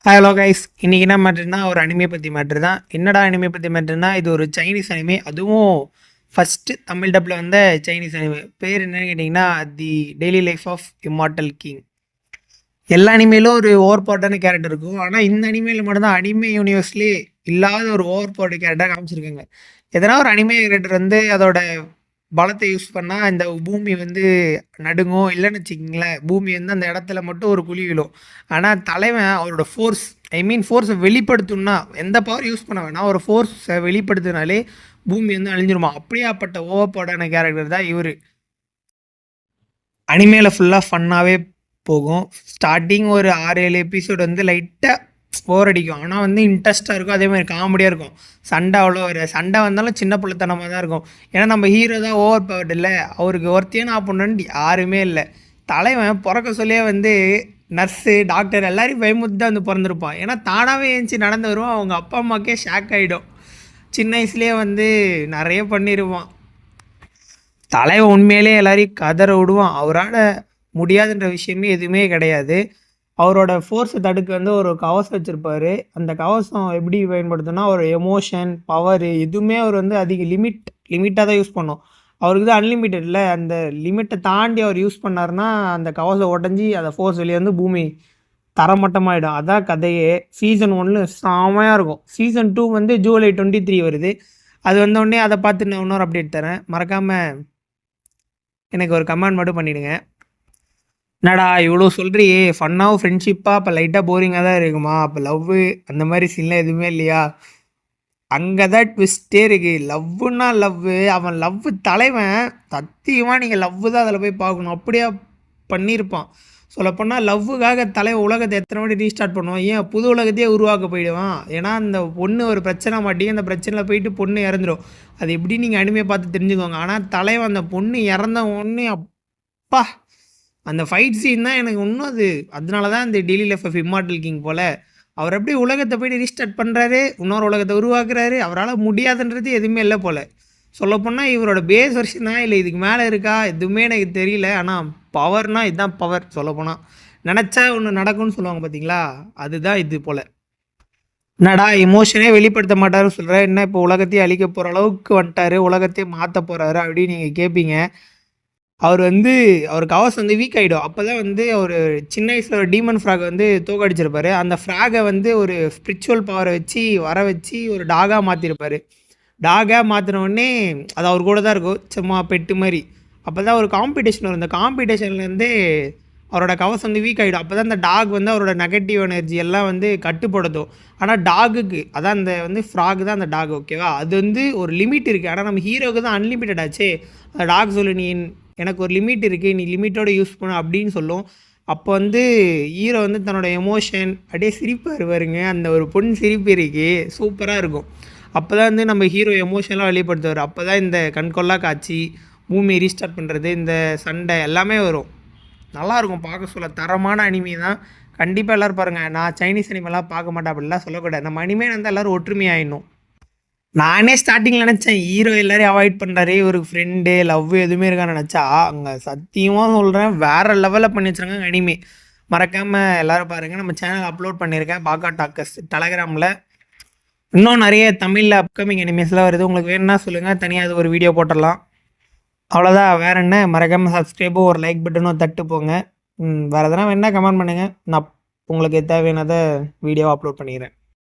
Hello guys, இன்னைக்கு என்ன மேட்டர்னா ஒரு அனிமே பற்றி மேட்ரு தான். என்னடா அனிமே பற்றி மேட்ருனா, இது ஒரு சைனீஸ் அனிமே. அதுவும் ஃபஸ்ட்டு தமிழ் டப்பில் வந்த சைனீஸ் அனிமே. பேர் என்னன்னு கேட்டிங்கன்னா, the daily life of immortal king. எல்லா அனிமேலும் ஒரு ஓவர் பவர்டான கேரக்டர் இருக்கும். ஆனால் இந்த அனிமேல மட்டும்தான் அனிமே யூனிவர்ஸ்லேயே இல்லாத ஒரு ஓவர் பவர்டு கேரக்டர் காமிச்சிருக்காங்க. எதனா ஒரு அனிமே கேரக்டர் வந்து அதோட பலத்தை யூஸ் பண்ணால் இந்த பூமி வந்து நடுங்கும். இல்லைன்னு வச்சுக்கிங்களேன், பூமி வந்து அந்த இடத்துல மட்டும் ஒரு குழி விழும். ஆனால் தலைவன் அவரோட ஃபோர்ஸ், ஃபோர்ஸை வெளிப்படுத்தணும்னா எந்த பவர் யூஸ் பண்ண வேணாம், ஒரு ஃபோர்ஸை வெளிப்படுத்தினாலே பூமி வந்து அழிஞ்சிருமா. அப்படியாப்பட்ட ஓவர்பவர்டான கேரக்டர் தான் இவர். அனிமேல ஃபுல்லாக ஃபன்னாகவே போகும். ஸ்டார்டிங் ஒரு 6-7 எபிசோடு வந்து லைட்டாக போர் அடிக்கும். ஆனால் வந்து இன்ட்ரெஸ்ட்டாக இருக்கும். அதே மாதிரி காமெடியாக இருக்கும். சண்டை அவ்வளோ ஒரு சண்டை வந்தாலும் சின்ன பிள்ளைத்தனமாக தான் இருக்கும். ஏன்னா நம்ம ஹீரோ தான் ஓவர் பவர்டு இல்லை, அவருக்கு ஒருத்தையும் நான் பொண்ணுன்னு யாருமே இல்லை. தலைவன் பிறக்க சொல்லியே வந்து நர்ஸு டாக்டர் எல்லாரையும் பயமுறுத்தி தான் வந்து பிறந்திருப்பான். ஏன்னா தானாகவே ஏஞ்சி நடந்து வருவான். அவங்க அப்பா அம்மாக்கே ஷாக் ஆகிடும். சின்ன வயசுலேயே வந்து நிறைய பண்ணிடுவான். தலைவன் உண்மையிலே எல்லாரையும் கதற விடுவான். அவரால் முடியாதுன்ற விஷயமே எதுவுமே கிடையாது. அவரோட ஃபோர்ஸை தடுக்க வந்து ஒரு கவசம் வச்சுருப்பார். அந்த கவசம் எப்படி பயன்படுத்தினா, ஒரு எமோஷன் பவர் எதுவுமே அவர் வந்து அதிக லிமிட்டாக தான் யூஸ் பண்ணோம். அவருக்கு தான் அன்லிமிட்டட் இல்லை. அந்த லிமிட்டை தாண்டி அவர் யூஸ் பண்ணார்னா அந்த கவசம் உடஞ்சி அந்த ஃபோர்ஸ் வெளியே வந்து பூமி தரமட்டமாகிடும். அதான் கதையே. சீசன் 1 செமையாக இருக்கும். சீசன் 2 வந்து ஜூலை 23 வருது. அது வந்தோடனே அதை பார்த்து நான் இன்னொரு அப்டேட் தரேன். மறக்காமல் எனக்கு ஒரு கமெண்ட் மட்டும் பண்ணிவிடுங்க. என்னடா இவ்வளோ சொல்கிறியே, ஃபன்னாகவும் ஃப்ரெண்ட்ஷிப்பாக அப்போ லைட்டாக போரிங்காக தான் இருக்குமா, அப்போ லவ்வு அந்த மாதிரி சீன்லாம் எதுவுமே இல்லையா? அங்கே தான் ட்விஸ்ட்டே இருக்குது. லவ்வுன்னா லவ்வு, அவன் லவ்வு தலைவன். சத்தியமாக நீங்கள் லவ்வு தான் அதில் போய் பார்க்கணும். அப்படியே பண்ணியிருப்பான். சொல்லப்போனால் லவ்வுக்காக தலைவன் உலகத்தை எத்தனை வாட்டி ரீஸ்டார்ட் பண்ணுவான். ஏன் புது உலகத்தையே உருவாக்க போயிடுவான். ஏன்னா அந்த பொண்ணு ஒரு பிரச்சனை மாட்டி அந்த பிரச்சனையில் போயிட்டு பொண்ணு இறந்துடும். அது எப்படி நீங்கள் அனிமையை பார்த்து தெரிஞ்சுக்கோங்க. ஆனால் தலைவன் அந்த பொண்ணு இறந்த ஒன்று அப்பா, அந்த ஃபைட் சீன் தான் எனக்கு இன்னும் அதனால தான் இந்த daily life of immortal king போல். அவர் எப்படி உலகத்தை போய்ட்டு ரீஸ்டார்ட் பண்ணுறாரு, இன்னொரு உலகத்தை உருவாக்குறாரு. அவரால் முடியாதுன்றது எதுவுமே இல்லை போல். சொல்லப்போனால் இவரோட பேஸ் வெர்ஷனா இல்லை இதுக்கு மேலே இருக்கா எதுவுமே எனக்கு தெரியல. ஆனால் பவர்னால் இதுதான் பவர். சொல்லப்போனால் நினச்சா ஒன்று நடக்கும்னு சொல்லுவாங்க பார்த்தீங்களா, அதுதான் இது போல். என்னடா எமோஷனே வெளிப்படுத்த மாட்டாருன்னு சொல்கிறேன், என்ன இப்போ உலகத்தையே அழிக்க போகிற அளவுக்கு வந்துட்டார், உலகத்தையே மாற்ற போகிறாரு அப்படின்னு நீங்கள் கேட்பீங்க. அவர் வந்து அவர் கவசம் வந்து வீக் ஆகிடும். அப்போ தான் வந்து அவர் சின்ன வயசில் ஒரு டீமன் ஃப்ராகை வந்து தோக்கடிச்சிருப்பார். அந்த ஃப்ராகை வந்து ஒரு ஸ்பிரிச்சுவல் பவரை வச்சு வர வச்சு ஒரு டாகாக மாற்றிருப்பார். டாகாக மாற்றினோடனே அது அவர் கூட தான் இருக்கும், சும்மா பெட்டு மாதிரி. அப்போ தான் ஒரு காம்படிஷன் வரும். இந்த காம்படிஷன்லேருந்து அவரோட கவசம் வந்து வீக் ஆகிடும். அப்போ தான் அந்த டாக் வந்து அவரோட நெகட்டிவ் எனர்ஜி எல்லாம் வந்து கட்டுப்படுத்தும். ஆனால் டாகுக்கு அதான் அந்த வந்து ஃப்ராக் தான் அந்த டாக், ஓகேவா? அது வந்து ஒரு லிமிட் இருக்குது. ஆனால் நம்ம ஹீரோவுக்கு தான் அன்லிமிட்டட் ஆச்சு. அந்த டாக் சொல்லு, நீ எனக்கு ஒரு லிமிட் இருக்குது, நீ லிமிட்டோடு யூஸ் பண்ண அப்படின்னு சொல்லும். அப்போ வந்து ஹீரோ வந்து தன்னோட எமோஷன் அப்படியே சிரிப்பாக வருங்க. அந்த ஒரு பொண்ணு சிரிப்பு இருக்கே சூப்பராக இருக்கும். அப்போ தான் வந்து நம்ம ஹீரோ எமோஷனெலாம் வெளிப்படுத்துவார். அப்போ தான் இந்த கண்கொள்ளா காட்சி, பூமி ரீஸ்டார்ட் பண்ணுறது, இந்த சண்டை எல்லாமே வரும். நல்லாயிருக்கும் பார்க்க சொல்ல. தரமான அனிமே தான். கண்டிப்பாக எல்லோரும் பாருங்கள். நான் சைனீஸ் அனிமெல்லாம் பார்க்க மாட்டேன் அப்படிலாம் சொல்லக்கூடாது. நம்ம அனிமே வந்து எல்லோரும் ஒற்றுமையாயிடணும். நானே ஸ்டார்டிங்கில் நினச்சேன் ஹீரோ எல்லோரையும் அவாய்ட் பண்ணுறாரு, இவருக்கு ஃப்ரெண்டு லவ் எதுவுமே இருக்கான்னு நினச்சா, அங்கே சத்தியமாக சொல்கிறேன் வேறு லெவலில் பண்ணி வச்சுருக்காங்க அனிமே. மறக்காமல் எல்லோரும் பாருங்கள். நம்ம சேனல் அப்லோட் பண்ணியிருக்கேன், பாக்கா டாக்கர்ஸ் டெலகிராமில். இன்னும் நிறைய தமிழில் அப்கமிங் அனிமேஸ்லாம் வருது. உங்களுக்கு வேணும்னா சொல்லுங்கள், தனியாக அது ஒரு வீடியோ போட்டுடலாம். அவ்வளோதான், வேறு என்ன. மறக்காமல் சப்ஸ்கிரைபும் ஒரு லைக் பட்டனும் தட்டு போங்க. வேறு எதனா வேணால் கமெண்ட் பண்ணுங்கள். நான் உங்களுக்கு தேவையானதை வீடியோ அப்லோட் பண்ணிக்கிறேன்.